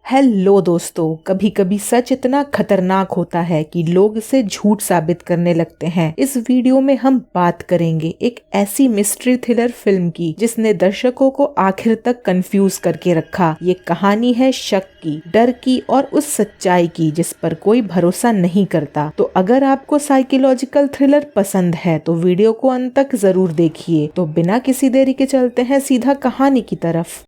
Hello दोस्तों, कभी कभी सच इतना खतरनाक होता है कि लोग इसे झूठ साबित करने लगते हैं। इस वीडियो में हम बात करेंगे एक ऐसी मिस्ट्री थ्रिलर फिल्म की जिसने दर्शकों को आखिर तक कंफ्यूज करके रखा। ये कहानी है शक की, डर की और उस सच्चाई की जिस पर कोई भरोसा नहीं करता। तो अगर आपको साइकोलॉजिकल थ्रिलर पसंद है तो वीडियो को अंत तक जरूर देखिए। तो बिना किसी देरी के चलते हैं सीधा कहानी की तरफ।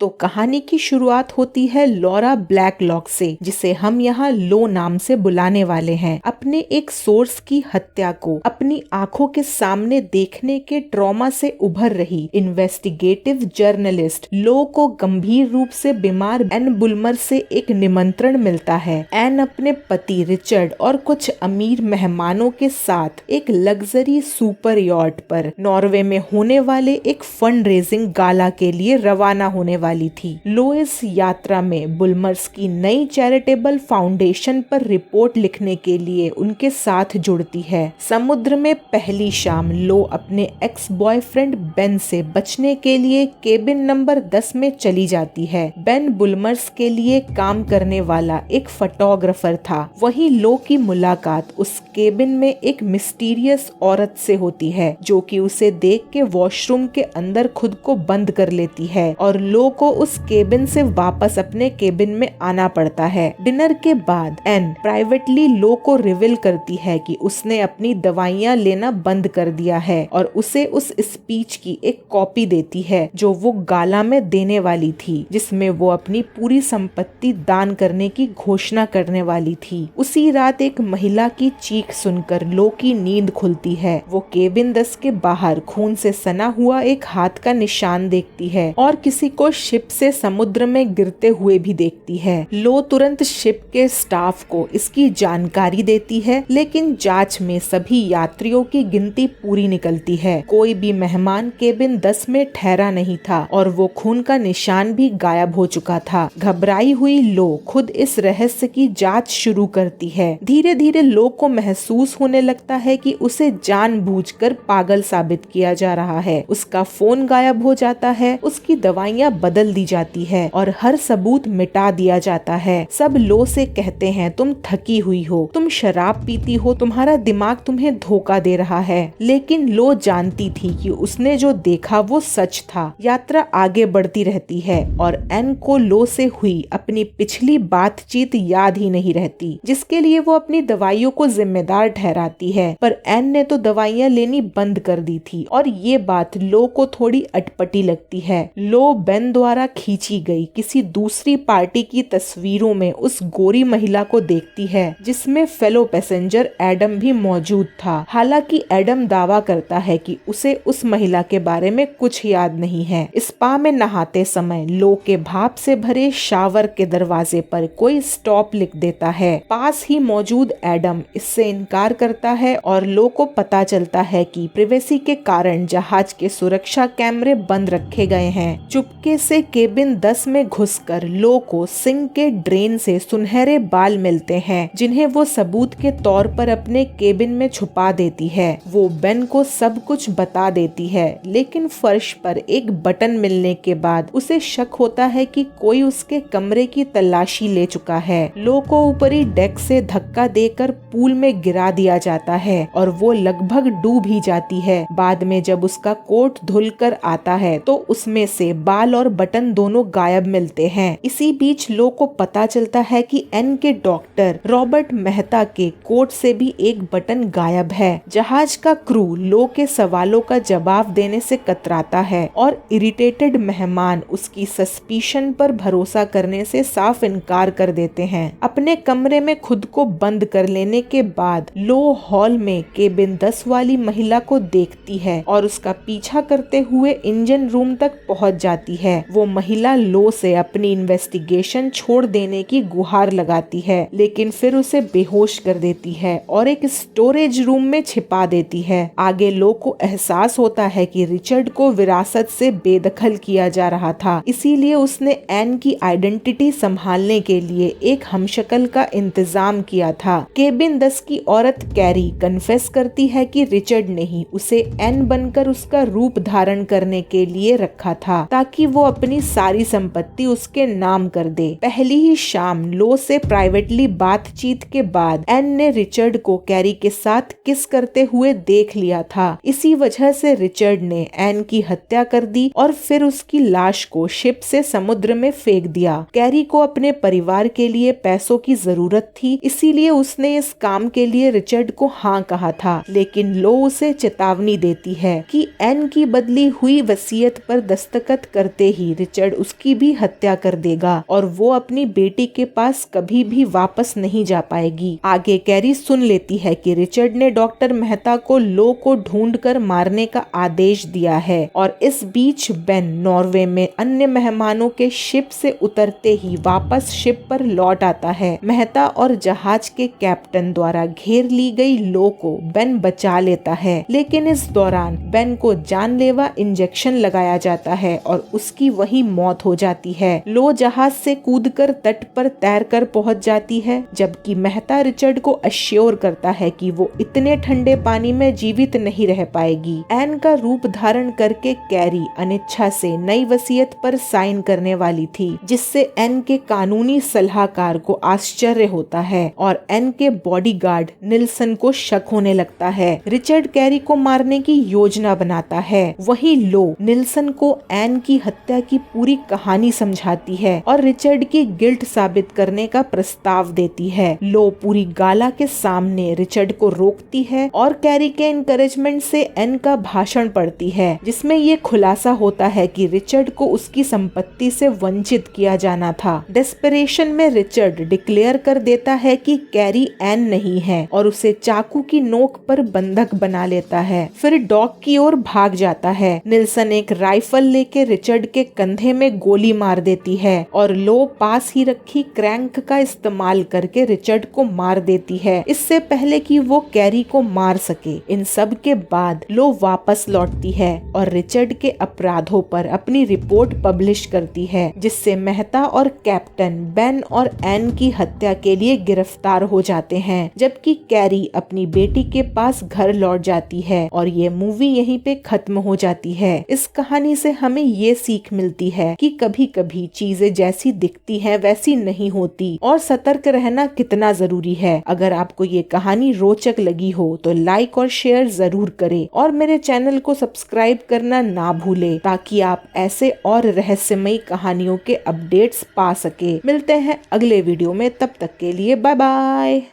तो कहानी की शुरुआत होती है लॉरा ब्लैकलॉक से, जिसे हम यहाँ लो नाम से बुलाने वाले हैं। अपने एक सोर्स की हत्या को अपनी आंखों के सामने देखने के ट्रॉमा से उभर रही इन्वेस्टिगेटिव जर्नलिस्ट लो को गंभीर रूप से बीमार एन बुलमर से एक निमंत्रण मिलता है। एन अपने पति रिचर्ड और कुछ अमीर मेहमानों के साथ एक लग्जरी सुपर यॉट पर नॉर्वे में होने वाले एक फंड रेजिंग गाला के लिए रवाना होने वाली थी। लो इस यात्रा में बुलमर्स की नई चैरिटेबल फाउंडेशन पर रिपोर्ट लिखने के लिए उनके साथ जुड़ती है। समुद्र में पहली शाम लो अपने एक्स बॉयफ्रेंड बेन से बचने के लिए केबिन नंबर 10 में चली जाती है। बेन बुलमर्स के लिए काम करने वाला एक फोटोग्राफर था। वहीं लो की मुलाकात उस केबिन में एक मिस्टीरियस औरत से होती है जो कि उसे देख के वॉशरूम के अंदर खुद को बंद कर लेती है और लो को उस केबिन से वापस अपने केबिन में आना पड़ता है। डिनर के बाद एन प्राइवेटली लो को रिवील करती है कि उसने अपनी दवाइयां लेना बंद कर दिया है और उसे उस स्पीच की एक कॉपी देती है जो वो गाला में देने वाली थी, जिसमें वो अपनी पूरी संपत्ति दान करने की घोषणा करने वाली थी। उसी रात एक महिला की चीख सुनकर लो की नींद खुलती है। वो केबिन 10 के बाहर खून से सना हुआ एक हाथ का निशान देखती है और किसी को शिप से समुद्र में गिरते हुए भी देखती है। लो तुरंत शिप के स्टाफ को इसकी जानकारी देती है, लेकिन जांच में सभी यात्रियों की गिनती पूरी निकलती है। कोई भी मेहमान केबिन 10 में ठहरा नहीं था और वो खून का निशान भी गायब हो चुका था। घबराई हुई लो खुद इस रहस्य की जांच शुरू करती है। धीरे धीरे लो को महसूस होने लगता है कि उसे जानबूझकर पागल साबित किया जा रहा है। उसका फोन गायब हो जाता है, उसकी दवाइयां बदल दी जाती है और हर सबूत मिटा दिया जाता है। सब लो से कहते हैं तुम थकी हुई हो, तुम शराब पीती हो, तुम्हारा दिमाग तुम्हें धोखा दे रहा है। लेकिन लो जानती थी कि उसने जो देखा वो सच था। यात्रा आगे बढ़ती रहती है और एन को लो से हुई अपनी पिछली बातचीत याद ही नहीं रहती, जिसके लिए वो अपनी दवाइयों को जिम्मेदार ठहराती है। पर एन ने तो दवाइयां लेनी बंद कर दी थी और ये बात लो को थोड़ी अटपटी लगती है। लो बेन द्वारा खींची गई किसी दूसरी पार्टी की तस्वीरों में उस गोरी महिला को देखती है जिसमें फेलो पैसेंजर एडम भी मौजूद था। हालांकि एडम दावा करता है कि उसे उस महिला के बारे में कुछ याद नहीं है। स्पा में नहाते समय लो के भाप से भरे शावर के दरवाजे पर कोई स्टॉप लिख देता है। पास ही मौजूद एडम इससे इनकार करता है और लो को पता चलता है कि प्रिवेसी के कारण जहाज के सुरक्षा कैमरे बंद रखे गए हैं। चुपके से केबिन 10 में घुसकर लो को सिंक के ड्रेन से सुनहरे बाल मिलते हैं, जिन्हें वो सबूत के तौर पर अपने केबिन में छुपा देती है। वो बेन को सब कुछ बता देती है, लेकिन फर्श पर एक बटन मिलने के बाद उसे शक होता है कि कोई उसके कमरे की तलाशी ले चुका है। लो को ऊपरी डेक से धक्का देकर पूल में गिरा दिया जाता है और वो लगभग डूब ही जाती है। बाद में जब उसका कोट धुलकर आता है तो उसमें से बाल और बटन दोनों गायब मिलते हैं। इसी बीच लो को पता चलता है कि एन के डॉक्टर रॉबर्ट मेहता के कोट से भी एक बटन गायब है। जहाज का क्रू लो के सवालों का जवाब देने से कतराता है और इरिटेटेड मेहमान उसकी सस्पिशन पर भरोसा करने से साफ इनकार कर देते हैं। अपने कमरे में खुद को बंद कर लेने के बाद लो हॉल में केबिन 10 वाली महिला को देखती है और उसका पीछा करते हुए इंजन रूम तक पहुंच जाती है। वो महिला लो से अपनी इन्वेस्टिगेशन छोड़ देने की गुहार लगाती है, लेकिन फिर उसे बेहोश कर देती है और एक स्टोरेज रूम में छिपा देती है। आगे लो को एहसास होता है कि रिचर्ड को विरासत से बेदखल किया जा रहा था, इसीलिए उसने एन की आइडेंटिटी संभालने के लिए एक हमशक्ल का इंतजाम किया था। केबिन 10 की औरत कैरी कन्फेस करती है कि रिचर्ड ने ही उसे एन बनकर उसका रूप धारण करने के लिए रखा था, ताकि वो अपनी सारी संपत्ति उसके नाम कर दे। पहली ही शाम लो से प्राइवेटली बातचीत के बाद एन ने रिचर्ड को कैरी के साथ किस करते हुए देख लिया था। इसी वजह से रिचर्ड ने एन की हत्या कर दी और फिर उसकी लाश को शिप से समुद्र में फेंक दिया। कैरी को अपने परिवार के लिए पैसों की जरूरत थी, इसीलिए उसने इस काम के लिए रिचर्ड को हाँ कहा था, लेकिन लो उसे चेतावनी देती है कि एन की बदली हुई वसीयत पर दस्तखत करते ही रिचर्ड उसकी भी हत्या कर देगा और वो अपनी बेटी के पास कभी भी वापस नहीं जा पाएगी। आगे कैरी सुन लेती है कि रिचर्ड ने डॉक्टर मेहता को लो को ढूंढकर मारने का आदेश दिया है और इस बीच बेन नॉर्वे में अन्य मेहमानों के शिप से उतरते ही वापस शिप पर लौट आता है। मेहता और जहाज के कैप्टन द्वारा घेर ली गई लो को बेन बचा लेता है, लेकिन इस दौरान बेन को जानलेवा इंजेक्शन लगाया जाता है और उसकी वही मौत हो जाती है। लो जहाज से कूदकर तट पर तैरकर पहुंच जाती है, जबकि मेहता रिचर्ड को अश्योर करता है कि वो इतने ठंडे पानी में जीवित नहीं रह पाएगी। एन का रूप धारण करके कैरी अनिच्छा से नई वसीयत पर साइन करने वाली थी, जिससे एन के कानूनी सलाहकार को आश्चर्य होता है और एन के बॉडीगार्ड निल्सन को शक होने लगता है। रिचर्ड कैरी को मारने की योजना बनाता है। वहीं लो निल्सन को एन की हत्या की पूरी कहानी समझाती है और रिचर्ड की गिल्ट साबित करने का प्रस्ताव देती है। लो पूरी गाला के सामने रिचर्ड को रोकती है और कैरी के एनकरेजमेंट से एन का भाषण पढ़ती है, जिसमें ये खुलासा होता है कि रिचर्ड को उसकी संपत्ति से वंचित किया जाना था। डेस्परेशन में रिचर्ड डिक्लेयर कर देता है कि कैरी एन नहीं है और उसे चाकू की नोक पर बंधक बना लेता है, फिर डॉक की ओर भाग जाता है। निल्सन एक राइफल लेके रिचर्ड के कंधे में गोली मार देती है और लो पास ही रखी क्रैंक का इस्तेमाल करके रिचर्ड को मार देती है, इससे पहले कि वो कैरी को मार सके। इन सब के बाद लो वापस लौटती है और रिचर्ड के अपराधों पर अपनी रिपोर्ट पब्लिश करती है, जिससे मेहता और कैप्टन बेन और एन की हत्या के लिए गिरफ्तार हो जाते हैं, जबकि कैरी अपनी बेटी के पास घर लौट जाती है और ये मूवी यहीं पे खत्म हो जाती है। इस कहानी से हमें ये सीख मिलती है कि कभी कभी चीजें जैसी दिखती हैं वैसी नहीं होती और सतर्क रहना कितना जरूरी है। अगर आपको ये कहानी रोचक लगी हो तो लाइक और शेयर जरूर करें और मेरे चैनल को सब्सक्राइब करना ना भूले, ताकि आप ऐसे और रहस्यमयी कहानियों के अपडेट्स पा सके। मिलते हैं अगले वीडियो में, तब तक के लिए बाय बाय।